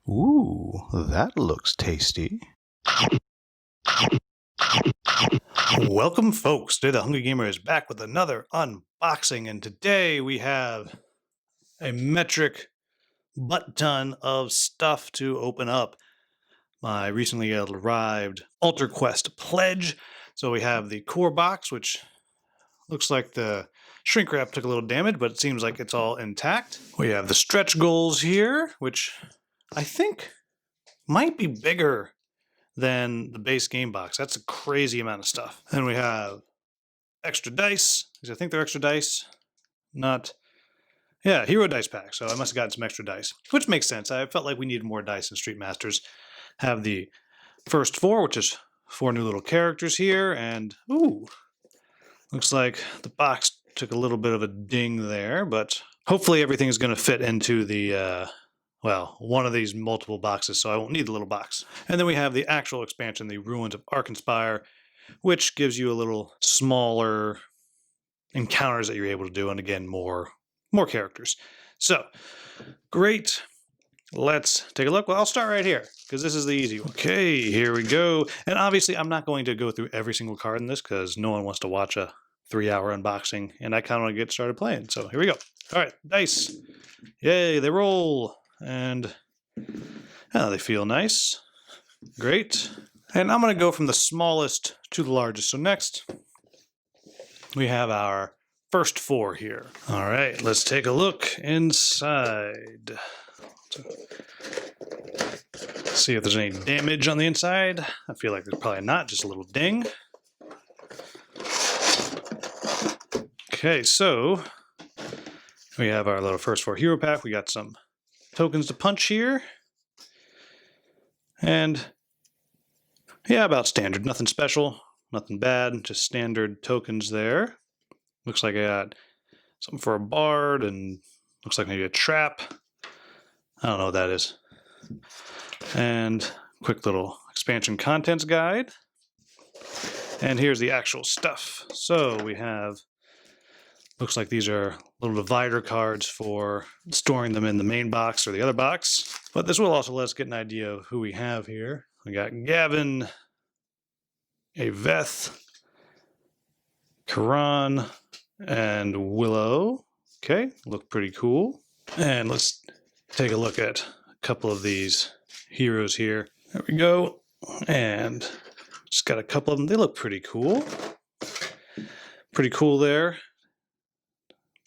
Ooh, that looks tasty. Welcome, folks. Today the Hungry Gamer is back with another unboxing, and today we have a metric butt ton of stuff to open up. My recently arrived Alter Quest pledge. So we have the core box, which looks like the shrink wrap took a little damage, but it seems like it's all intact. We have the stretch goals here, which I think might be bigger than the base game box. That's a crazy amount of stuff. Then we have extra dice, because I think they're extra dice. Yeah, hero dice pack. So I must have gotten some extra dice, which makes sense. I felt like we needed more dice in Street Masters. Have the first four, which is 4 new little characters here, and ooh, looks like the box took a little bit of a ding there, but hopefully everything is going to fit into the one of these multiple boxes, so I won't need the little box. And then we have the actual expansion, the Ruins of Arkanspire, which gives you a little smaller encounters that you're able to do, and again, more characters. So, great. Let's take a look. Well, I'll start right here, because this is the easy one. Okay, here we go. And obviously, I'm not going to go through every single card in this, because no one wants to watch a 3-hour unboxing, and I kind of want to get started playing. So, here we go. All right, dice. Yay, they roll. And they feel nice. Great. And I'm going to go from the smallest to the largest. So next, we have our first 4 here. All right, let's take a look inside. See if there's any damage on the inside. I feel like there's probably not, just a little ding. Okay, so we have our little first 4 hero pack. We got some tokens to punch here. And yeah, about standard. Nothing special, nothing bad, just standard tokens there. Looks like I got something for a bard and looks like maybe a trap. I don't know what that is. And quick little expansion contents guide. And here's the actual stuff. So we have, looks like these are little divider cards for storing them in the main box or the other box. But this will also let us get an idea of who we have here. We got Gavin, Aveth, Karan, and Willow. Okay, look pretty cool. And let's take a look at a couple of these heroes here. There we go. And just got a couple of them. They look pretty cool. Pretty cool there.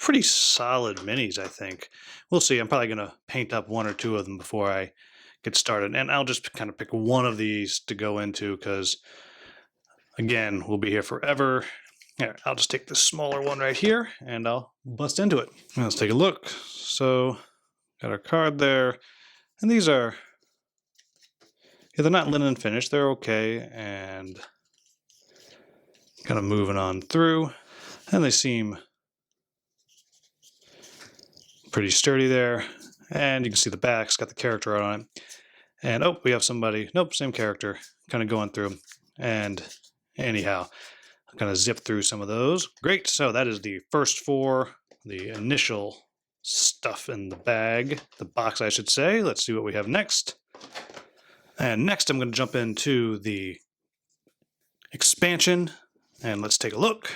Pretty solid minis, I think. We'll see. I'm probably going to paint up 1 or 2 of them before I get started. And I'll just kind of pick one of these to go into because, again, we'll be here forever. Here, I'll just take the smaller one right here and I'll bust into it. Let's take a look. So, got our card there. And these are, yeah, they're not linen finished. They're okay. And kind of moving on through. And they seem pretty sturdy there, and you can see the back's got the character art on it. And oh, we have somebody, nope, same character, kind of going through. And anyhow, I'm going to zip through some of those. Great, so that is the first 4, the initial stuff in the bag, the box I should say. Let's see what we have next. And next I'm going to jump into the expansion, and let's take a look.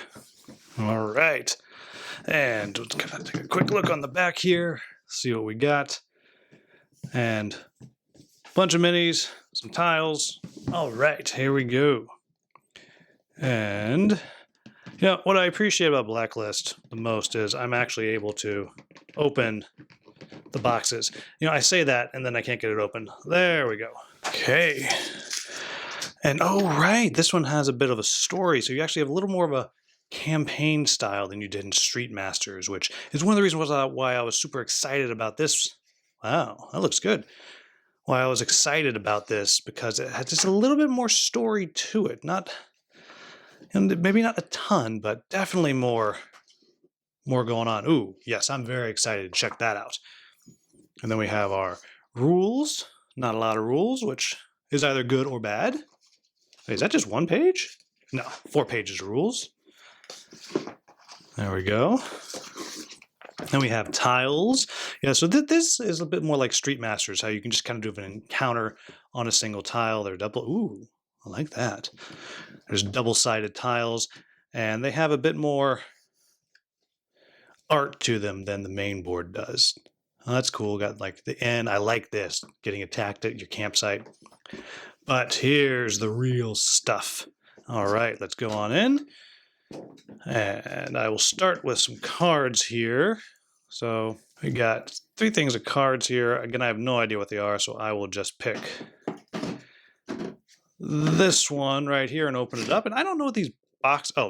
All right. And let's kind of take a quick look on the back here, see what we got. And a bunch of minis, some tiles. All right, here we go. And what I appreciate about Blacklist the most is I'm actually able to open the boxes. I say that and then I can't get it open. There we go. Okay. And oh, right, this one has a bit of a story. So you actually have a little more of a campaign style than you did in Street Masters, which is one of the reasons why I was super excited about this. Wow, that looks good. Why I was excited about this, because it has just a little bit more story to it. Maybe not a ton, but definitely more going on. Ooh, yes, I'm very excited to check that out. And then we have our rules. Not a lot of rules, which is either good or bad. Wait, is that just 1 page? No, 4 pages of rules. There we go. Then we have tiles. Yeah, so this is a bit more like Street Masters, how you can just kind of do an encounter on a single tile. They're double. Ooh, I like that. There's double-sided tiles, and they have a bit more art to them than the main board does. Oh, that's cool. Got like the end. I like this, getting attacked at your campsite. But here's the real stuff. All right, let's go on in. And I will start with some cards here. So we got 3 things of cards here. Again, I have no idea what they are, so I will just pick this one right here and open it up. And I don't know what these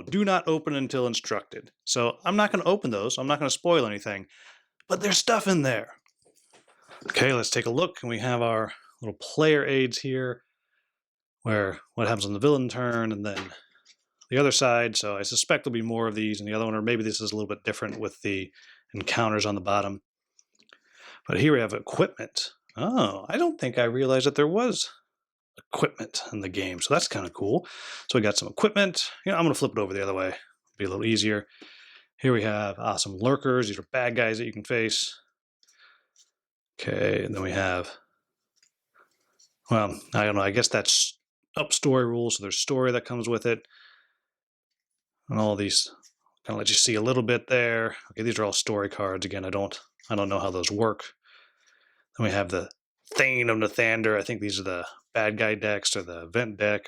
do not open until instructed. So I'm not going to open those. I'm not going to spoil anything. But there's stuff in there. Okay, let's take a look. And we have our little player aids here, where what happens on the villain turn, and then the other side. So I suspect there'll be more of these in the other one, or maybe this is a little bit different with the encounters on the bottom. But here we have equipment. Oh, I don't think I realized that there was equipment in the game. So that's kind of cool. So we got some equipment. I'm going to flip it over the other way. It'll be a little easier. Here we have some lurkers. These are bad guys that you can face. Okay, and then we have, well, I don't know. I guess that's up story rules. So there's story that comes with it. And all these kind of let you see a little bit there. Okay, these are all story cards. Again, I don't know how those work. Then we have the Thane of Nathander. I think these are the bad guy decks or the event deck.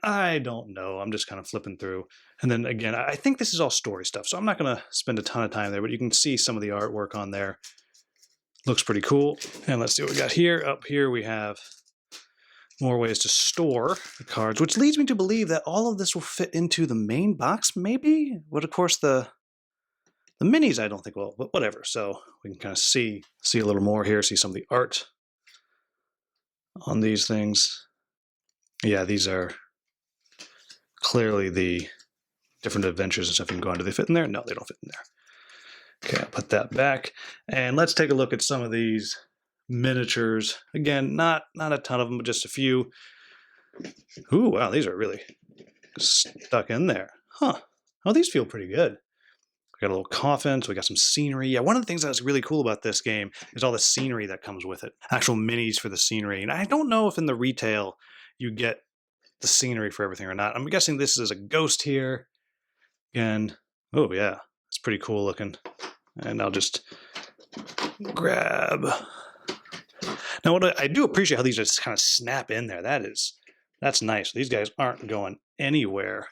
I don't know. I'm just kind of flipping through. And then again, I think this is all story stuff, so I'm not going to spend a ton of time there, but you can see some of the artwork on there. Looks pretty cool. And let's see what we got here. Up here we have more ways to store the cards, which leads me to believe that all of this will fit into the main box, maybe? But of course, the minis I don't think will, but whatever. So we can kind of see a little more here, see some of the art on these things. Yeah, these are clearly the different adventures and stuff you can go on. Do they fit in there? No, they don't fit in there. Okay, I'll put that back. And let's take a look at some of these miniatures. Again, not a ton of them, but just a few. Ooh, wow, these are really stuck in there. Huh. Oh, these feel pretty good. We got a little coffin, so we got some scenery. Yeah, one of the things that's really cool about this game is all the scenery that comes with it. Actual minis for the scenery. And I don't know if in the retail you get the scenery for everything or not. I'm guessing this is a ghost here. Again, oh yeah, it's pretty cool looking. And I'll just grab. Now, what I do appreciate how these just kind of snap in there. That's nice. These guys aren't going anywhere.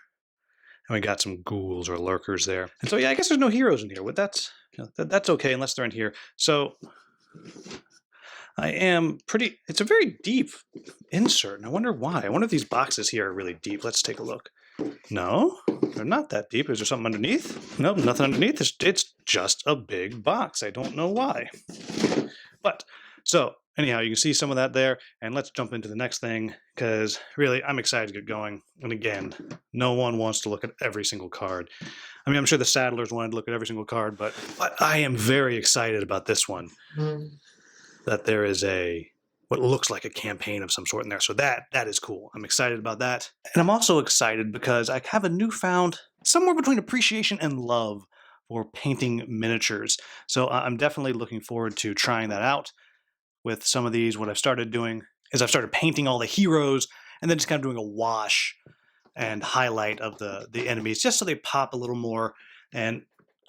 And we got some ghouls or lurkers there. And so, yeah, I guess there's no heroes in here. But that's okay unless they're in here. So it's a very deep insert. And I wonder why. I wonder if these boxes here are really deep. Let's take a look. No, they're not that deep. Is there something underneath? Nope, nothing underneath. It's just a big box. I don't know why. But, so, anyhow, you can see some of that there. And let's jump into the next thing, because really, I'm excited to get going. And again, no one wants to look at every single card. I mean, I'm sure the Saddlers wanted to look at every single card, but I am very excited about this one. That there is what looks like a campaign of some sort in there. So that is cool. I'm excited about that. And I'm also excited because I have a newfound, somewhere between appreciation and love for painting miniatures. So I'm definitely looking forward to trying that out with some of these. What I've started doing is I've started painting all the heroes and then just kind of doing a wash and highlight of the enemies just so they pop a little more. And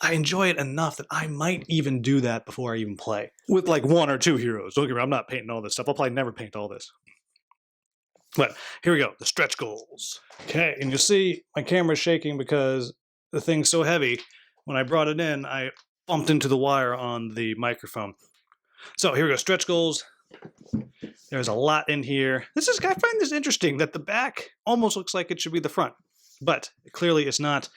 I enjoy it enough that I might even do that before I even play. With like 1 or 2 heroes. Don't get me wrong, I'm not painting all this stuff. I'll probably never paint all this. But here we go, the stretch goals. Okay, and you'll see my camera's shaking because the thing's so heavy. When I brought it in, I bumped into the wire on the microphone. So here we go, stretch goals. There's a lot in here. I find this interesting that the back almost looks like it should be the front, but clearly it's not.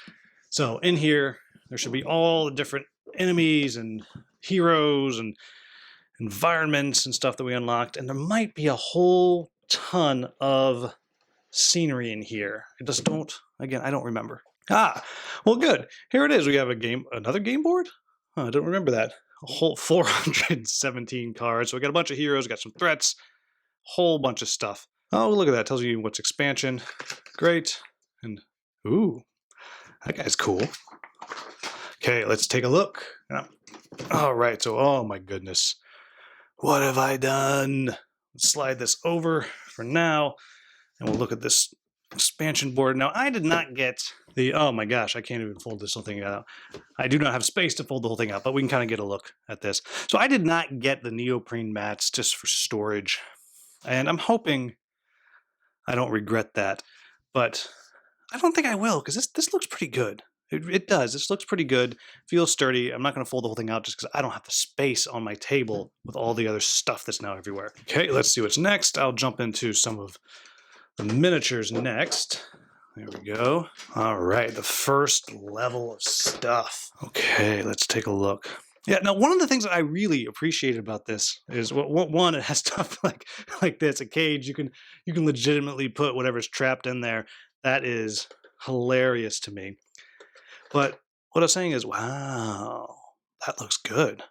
So in here, there should be all the different enemies and heroes and environments and stuff that we unlocked. And there might be a whole ton of scenery in here. I don't remember. Well, good. Here it is. We have another game board? I don't remember that. A whole 417 cards. So we got a bunch of heroes, got some threats, whole bunch of stuff. Oh, look at that. Tells you what's expansion. Great. And, ooh, that guy's cool. Okay, let's take a look. All right, so oh my goodness. What have I done? Let's slide this over for now, and we'll look at this expansion board. Now, I did not get the, oh my gosh, I can't even fold this whole thing out. I do not have space to fold the whole thing out, but we can kind of get a look at this. So I did not get the neoprene mats just for storage, and I'm hoping I don't regret that, but I don't think I will, because this looks pretty good. It does. This looks pretty good. Feels sturdy. I'm not going to fold the whole thing out just because I don't have the space on my table with all the other stuff that's now everywhere. Okay, let's see what's next. I'll jump into some of the miniatures next. There we go. All right, the first level of stuff. Okay, let's take a look. Yeah, now one of the things that I really appreciate about this is one, it has stuff like this, a cage. You can legitimately put whatever's trapped in there. That is hilarious to me. But what I was saying is, wow, that looks good.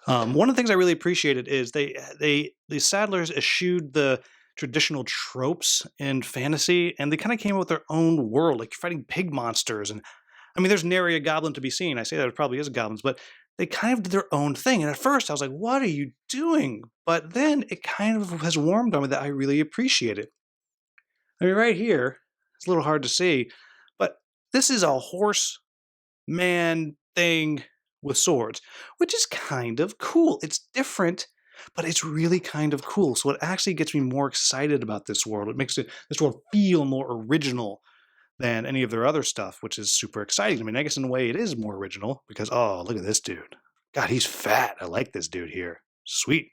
One of the things I really appreciated is the Saddlers eschewed the traditional tropes in fantasy, and they kind of came up with their own world, like you're fighting pig monsters. And I mean, there's nary a goblin to be seen. I say that it probably is goblins, but they kind of did their own thing. And at first I was like, what are you doing? But then it kind of has warmed on me that I really appreciate it. I mean, right here, it's a little hard to see, but this is a horse man thing with swords, which is kind of cool. It's different, but it's really kind of cool. So it actually gets me more excited about this world. It makes this world feel more original than any of their other stuff, which is super exciting. I mean, I guess in a way it is more original because, oh, look at this dude. God, he's fat. I like this dude here. Sweet.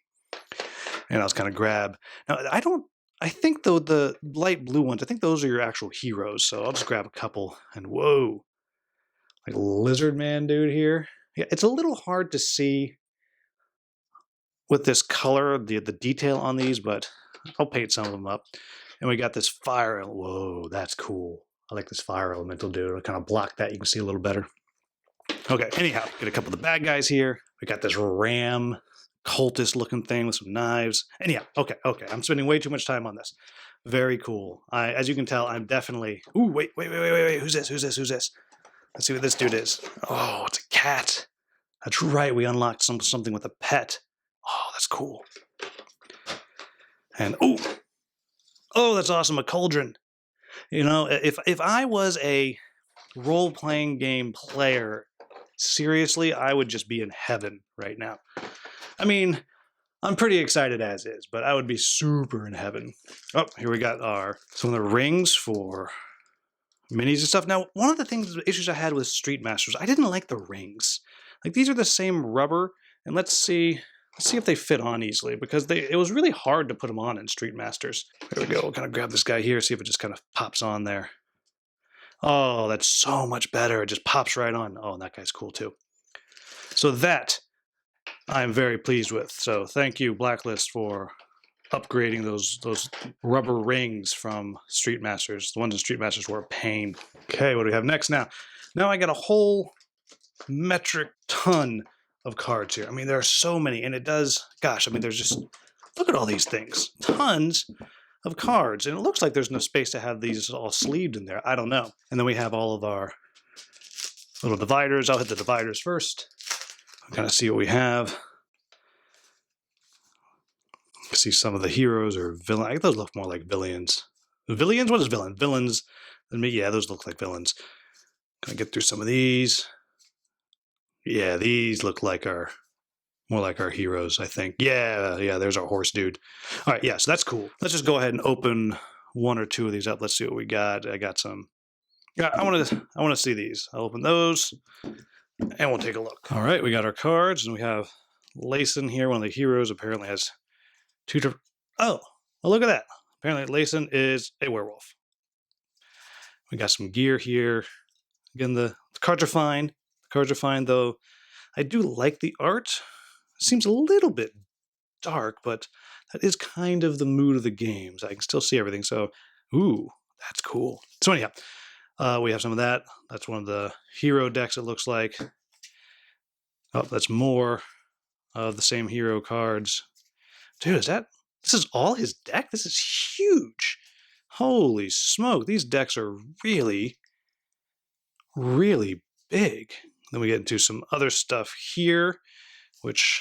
And I was kind of grab. Now, I think though the light blue ones, I think those are your actual heroes. So I'll just grab a couple and whoa. Like lizard man dude here. Yeah, it's a little hard to see with this color, the detail on these, but I'll paint some of them up. And we got this fire. Whoa, that's cool. I like this fire elemental dude. I'll kind of block that. You can see a little better. Okay, anyhow, get a couple of the bad guys here. We got this ram cultist looking thing with some knives. Anyhow, okay. I'm spending way too much time on this. Very cool. As you can tell, I'm definitely... Ooh, wait. Who's this? Let's see what this dude is. Oh, it's a cat. That's right. We unlocked something with a pet. Oh, that's cool. And oh, that's awesome. A cauldron. You know, if I was a role-playing game player, seriously, I would just be in heaven right now. I mean, I'm pretty excited as is, but I would be super in heaven. Oh, here we got some of the rings for minis and stuff. Now, one of the issues I had with Street Masters, I didn't like the rings. Like these are the same rubber, and let's see if they fit on easily because it was really hard to put them on in Street Masters. There we go. We'll kind of grab this guy here, see if it just kind of pops on there. Oh, that's so much better. It just pops right on. Oh, and that guy's cool too. So that I'm very pleased with. So thank you, Blacklist, for upgrading those rubber rings from Street Masters. The ones in Street Masters were a pain. Okay, what do we have next now? Now I got a whole metric ton of cards here. I mean, there are so many, and it does, gosh, I mean, there's just, look at all these things. Tons of cards, and it looks like there's no space to have these all sleeved in there. I don't know. And then we have all of our little dividers. I'll hit the dividers first. Kind of see what we have. See some of the heroes or villains. I think those look more like villains. Villains? What is villain? Villains. Yeah, those look like villains. Gonna get through some of these. Yeah, these look like more like our heroes, I think. Yeah, there's our horse dude. All right, yeah, so that's cool. Let's just go ahead and open one or two of these up. Let's see what we got. I got some. Yeah, I want to see these. I'll open those, and we'll take a look. All right, we got our cards, and we have Layson here. One of the heroes apparently has two different... Oh, well, look at that. Apparently Layson is a werewolf. We got some gear here. Again, the cards are fine. The cards are fine, though. I do like the art. It seems a little bit dark, but that is kind of the mood of the games. I can still see everything, so, ooh, that's cool. So anyhow, we have some of that. That's one of the hero decks, it looks like. Oh, that's more of the same hero cards. Dude, this is all his deck? This is huge. Holy smoke. These decks are really, really big. Then we get into some other stuff here, which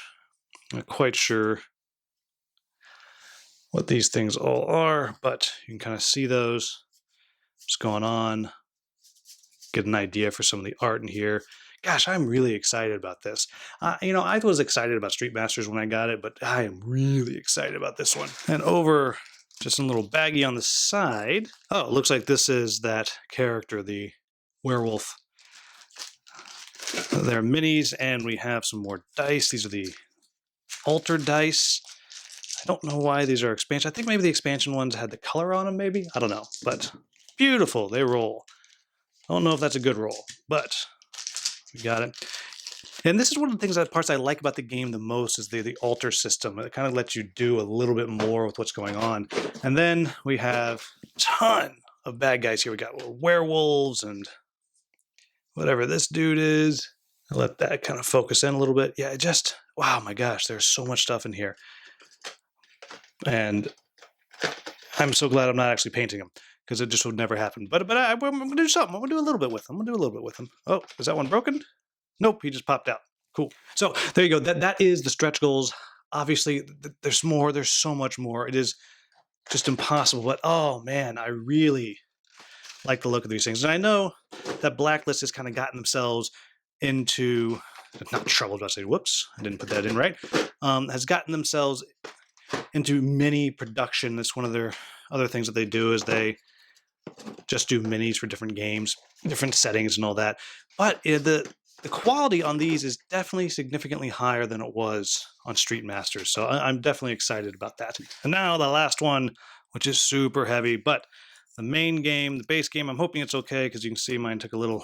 I'm not quite sure what these things all are, but you can kind of see those, what's going on, get an idea for some of the art in here. Gosh, I'm really excited about this. I was excited about Street Masters when I got it, but I am really excited about this one. And over just a little baggie on the side. Oh, it looks like this is that character, the werewolf. There are minis, and we have some more dice. These are the altar dice. I don't know why these are expansion. I think maybe the expansion ones had the color on them, maybe. I don't know, but beautiful. They roll. I don't know if that's a good roll, but we got it. And this is one of the parts I like about the game the most is the altar system. It kind of lets you do a little bit more with what's going on. And then we have a ton of bad guys here. We got werewolves and whatever this dude is. I'll let that kind of focus in a little bit. Yeah, wow, my gosh, there's so much stuff in here. And I'm so glad I'm not actually painting them, because it just would never happen. But I'm going to do something. I'm going to do a little bit with them. Oh, is that one broken? Nope, he just popped out. Cool. So there you go. That is the stretch goals. Obviously, there's more. There's so much more. It is just impossible. But, oh, man, I really like the look of these things. And I know that Blacklist has kind of gotten themselves into, not trouble, I say, whoops, I didn't put that in right, has gotten themselves into mini production. That's one of their other things that they do, is they just do minis for different games, different settings and all that. But the quality on these is definitely significantly higher than it was on Street Masters. So I'm definitely excited about that. And now the last one, which is super heavy, but the main game, the base game, I'm hoping it's okay, because you can see mine took a little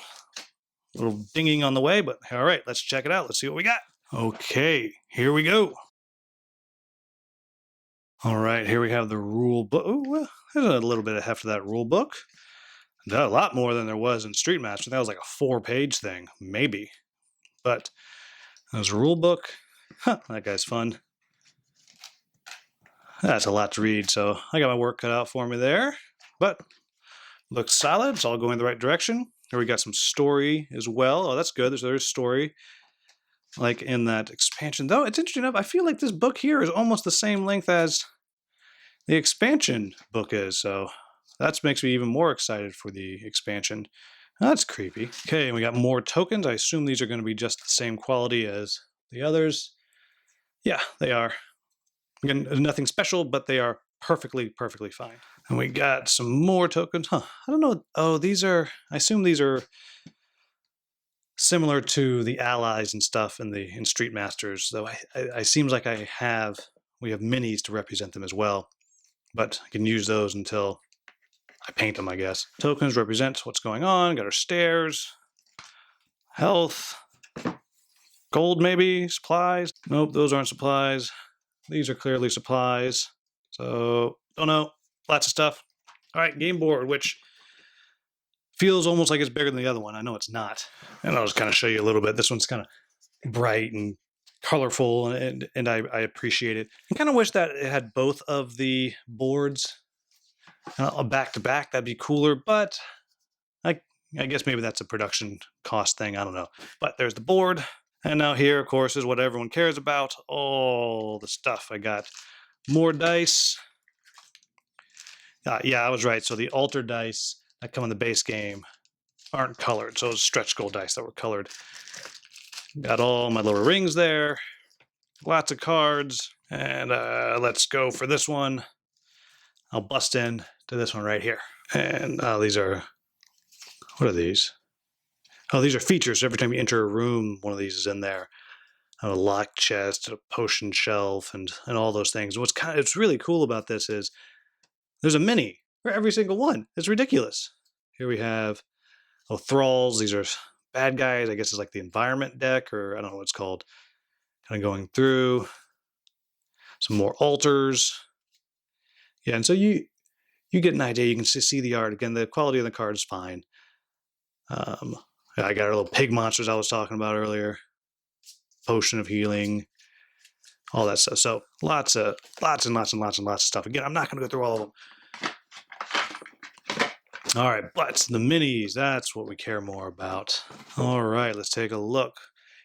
dinging on the way, but all right, let's check it out. Let's see what we got. Okay, here we go. All right, here we have the rule book. Oh, there's a little bit of heft to that rule book. A lot more than there was in Street Master. That was like a 4-page thing, maybe. But there's a rule book. Huh, that guy's fun. That's a lot to read, so I got my work cut out for me there. But looks solid. It's all going the right direction. Here we got some story as well. Oh, that's good. There's story, like in that expansion. Though it's interesting enough, I feel like this book here is almost the same length as the expansion book is. So that makes me even more excited for the expansion. That's creepy. Okay, and we got more tokens. I assume these are going to be just the same quality as the others. Yeah, they are. Again, nothing special, but they are perfectly fine. And we got some more tokens. Huh, I don't know. Oh, I assume these are similar to the allies and stuff in Street Masters, though I seems like we have minis to represent them as well. But I can use those until I paint them, I guess. Tokens represent what's going on. Got our stairs, health, gold maybe, supplies. Nope, those aren't supplies. These are clearly supplies. So, don't know. Lots of stuff. All right, game board, which feels almost like it's bigger than the other one. I know it's not. And I'll just kind of show you a little bit. This one's kind of bright and colorful, and I appreciate it. I kind of wish that it had both of the boards back to back. That'd be cooler, but I guess maybe that's a production cost thing. I don't know. But there's the board. And now here, of course, is what everyone cares about. All the stuff. I got more dice. Yeah, I was right. So the altar dice that come in the base game aren't colored. So it's stretch goal dice that were colored. Got all my little rings there. Lots of cards. And let's go for this one. I'll bust in to this one right here. And these are... What are these? Oh, these are features. Every time you enter a room, one of these is in there. A locked chest, a potion shelf, and all those things. What's really cool about this is there's a mini for every single one. It's ridiculous. Here we have thralls. These are bad guys. I guess it's like the environment deck, or I don't know what it's called. Kind of going through some more altars. Yeah, and so you get an idea. You can see the art. Again, the quality of the card is fine. I got our little pig monsters I was talking about earlier. Potion of healing. All that stuff. So lots and lots of stuff. Again, I'm not going to go through all of them. All right, but the minis, that's what we care more about. All right, let's take a look.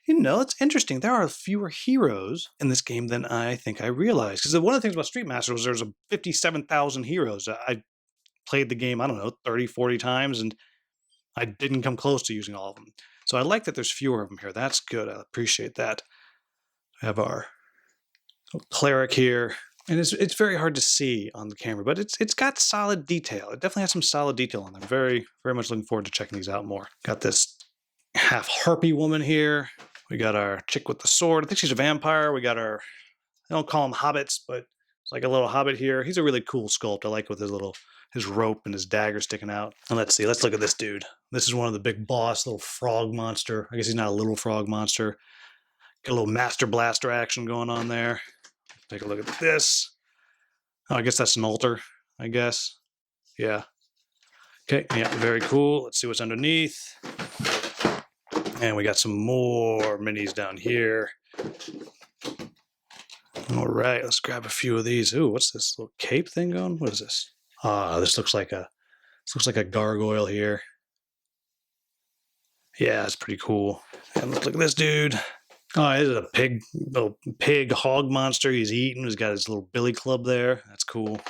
You know, it's interesting. There are fewer heroes in this game than I think I realized. Because one of the things about Street Master was there's 57,000 heroes. I played the game, I don't know, 30, 40 times, and I didn't come close to using all of them. So I like that there's fewer of them here. That's good. I appreciate that. We have our cleric here. And it's very hard to see on the camera, but it's got solid detail. It definitely has some solid detail on them. Very, very much looking forward to checking these out more. Got this half harpy woman here. We got our chick with the sword. I think she's a vampire. We got our, I don't call them hobbits, but it's like a little hobbit here. He's a really cool sculpt. I like with his rope and his dagger sticking out. And let's see, let's look at this dude. This is one of the big boss, little frog monster. I guess he's not a little frog monster. Got a little master blaster action going on there. Take a look at this. Oh, I guess that's an altar, I guess. Yeah. Okay, yeah, very cool. Let's see what's underneath. And we got some more minis down here. All right, let's grab a few of these. Ooh, what's this little cape thing going? What is this? Ah, this looks like a gargoyle here. Yeah, it's pretty cool. And let's look at this dude. Oh, this is a little pig hog monster. He's eating. He's got his little billy club there. That's cool.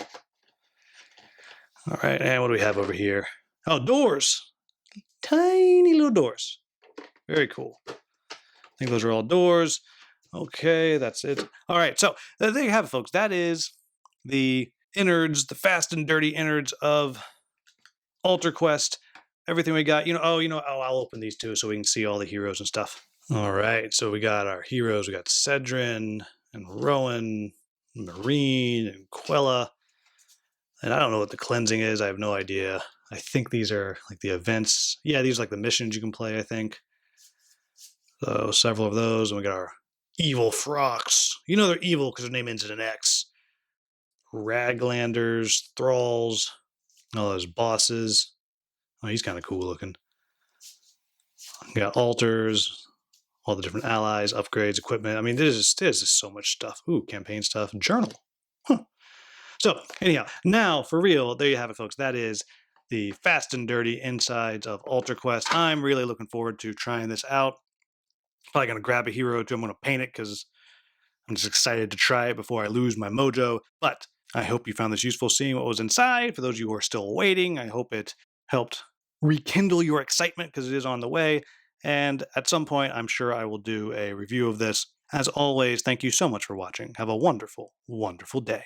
All right, and what do we have over here? Oh, doors. Tiny little doors. Very cool. I think those are all doors. Okay, that's it. All right, so there you have it, folks. That is the innards, the fast and dirty innards of Altar Quest. Everything we got. I'll open these too so we can see all the heroes and stuff. All right, so we got our heroes. We got Cedrin and Rowan, Marine and Quella. And I don't know what the cleansing is. I have no idea. I think these are like the events. Yeah, these are like the missions you can play, I think. So several of those. And we got our evil frocks. You know they're evil because their name ends in an X. Raglanders, thralls, all those bosses. Oh, he's kind of cool looking. We got altars, all the different allies, upgrades, equipment. I mean, there's just so much stuff. Ooh, campaign stuff, journal. Huh. So anyhow, now for real, there you have it, folks. That is the fast and dirty insides of Altar Quest. I'm really looking forward to trying this out. Probably going to grab a hero or two. I'm going to paint it because I'm just excited to try it before I lose my mojo. But I hope you found this useful seeing what was inside. For those of you who are still waiting, I hope it helped rekindle your excitement because it is on the way. And at some point, I'm sure I will do a review of this. As always, thank you so much for watching. Have a wonderful, wonderful day.